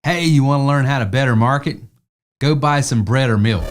Hey, you want to learn how to better market? Go buy some bread or milk.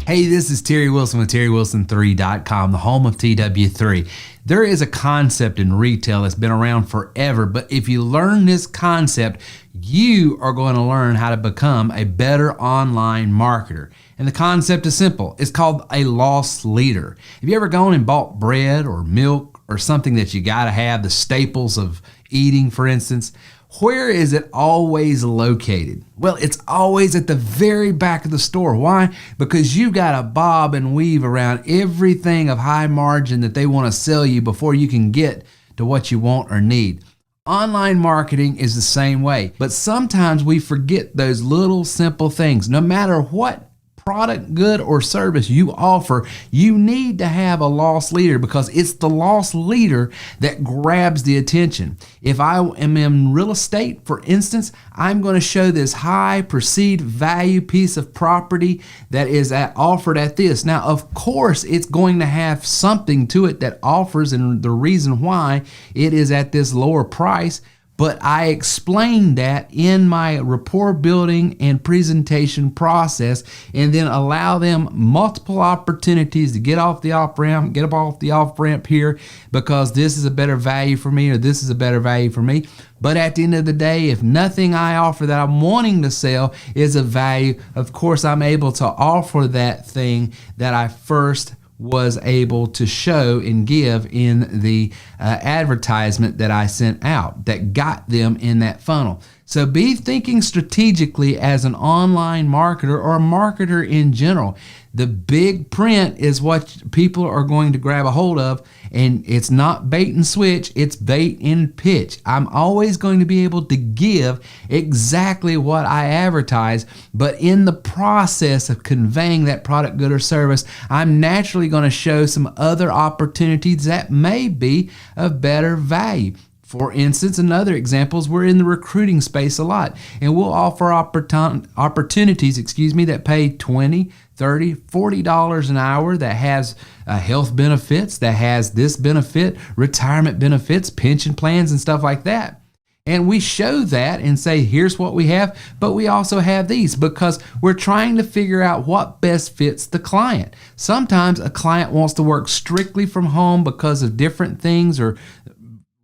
Hey, this is Terry Wilson with TerryWilson3.com, the home of TW3. There is a concept in retail that's been around forever, but if you learn this concept, you are going to learn how to become a better online marketer. And the concept is simple. It's called a loss leader. Have you ever gone and bought bread or milk or something that you got to have, the staples of eating, for instance? Where is it always located? Well, it's always at the very back of the store. Why? Because you got to bob and weave around everything of high margin that they want to sell you before you can get to what you want or need. Online marketing is the same way, but sometimes we forget those little simple things. No matter what product, good, or service you offer, you need to have a loss leader because it's the loss leader that grabs the attention. If I am in real estate, for instance, I'm going to show this high perceived value piece of property that is offered at this. Now, of course, it's going to have something to it that offers, and the reason why it is at this lower price. But I explain that in my rapport building and presentation process, and then allow them multiple opportunities to get off the off-ramp, get up off the off-ramp here because this is a better value for me or this is a better value for me. But at the end of the day, if nothing I offer that I'm wanting to sell is a value, of course I'm able to offer that thing that I first was able to show and give in the advertisement that I sent out that got them in that funnel. So be thinking strategically as an online marketer or a marketer in general. The big print is what people are going to grab a hold of, and it's not bait and switch, it's bait and pitch. I'm always going to be able to give exactly what I advertise, but in the process of conveying that product, good, or service, I'm naturally going to show some other opportunities that may be of better value. For instance, another example is we're in the recruiting space a lot, and we'll offer opportunities, that pay $20, $30, $40 an hour that has health benefits, that has this benefit, retirement benefits, pension plans, and stuff like that. And we show that and say, here's what we have, but we also have these because we're trying to figure out what best fits the client. Sometimes a client wants to work strictly from home because of different things, or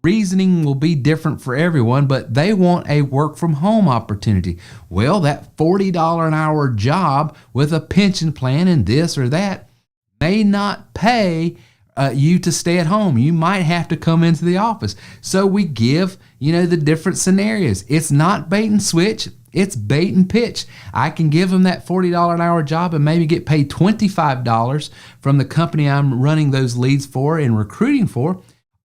reasoning will be different for everyone, but they want a work from home opportunity. Well, that $40 an hour job with a pension plan and this or that may not pay you to stay at home. You might have to come into the office. So we give, the different scenarios. It's not bait and switch. It's bait and pitch. I can give them that $40 an hour job and maybe get paid $25 from the company I'm running those leads for and recruiting for.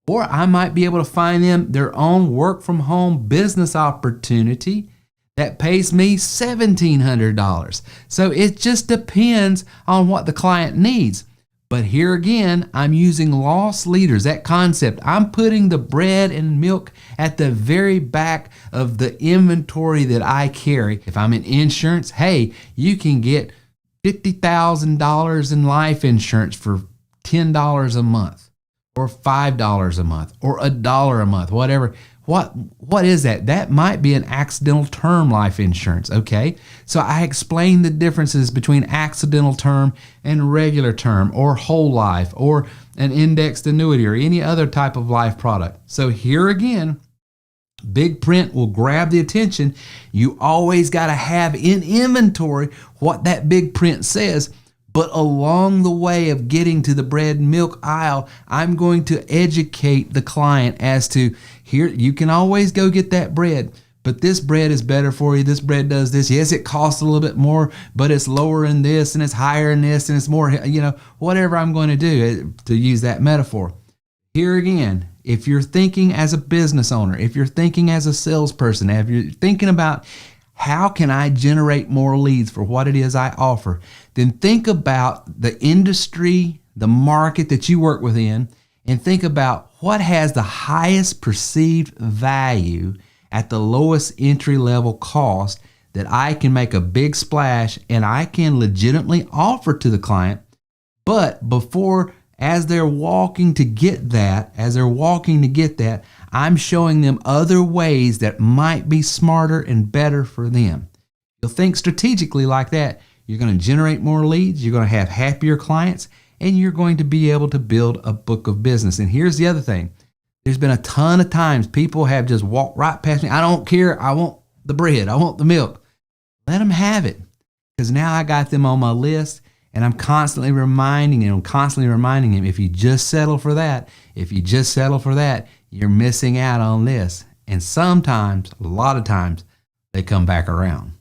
Or I might be able to find them their own work from home business opportunity that pays me $1,700. So it just depends on what the client needs. But here again, I'm using loss leaders, that concept. I'm putting the bread and milk at the very back of the inventory that I carry. If I'm in insurance, hey, you can get $50,000 in life insurance for $10 a month. Or $5 a month, or $1 a month, whatever. What is that? That might be an accidental term life insurance, okay? So I explain the differences between accidental term and regular term, or whole life, or an indexed annuity, or any other type of life product. So here again, big print will grab the attention. You always got to have in inventory what that big print says. But along the way of getting to the bread and milk aisle, I'm going to educate the client as to, here, you can always go get that bread, but this bread is better for you. This bread does this. Yes, it costs a little bit more, but it's lower in this and it's higher in this and it's more, whatever I'm going to do to use that metaphor. Here again, if you're thinking as a business owner, if you're thinking as a salesperson, if you're thinking about how can I generate more leads for what it is I offer, then think about the industry, the market that you work within, and think about what has the highest perceived value at the lowest entry level cost that I can make a big splash and I can legitimately offer to the client. But before as they're walking to get that, I'm showing them other ways that might be smarter and better for them. You'll think strategically like that. You're going to generate more leads, you're going to have happier clients, and you're going to be able to build a book of business. And here's the other thing. There's been a ton of times people have just walked right past me. I don't care. I want the bread. I want the milk. Let them have it, because now I got them on my list, and I'm constantly reminding him, if you just settle for that, you're missing out on this. And sometimes, a lot of times, they come back around.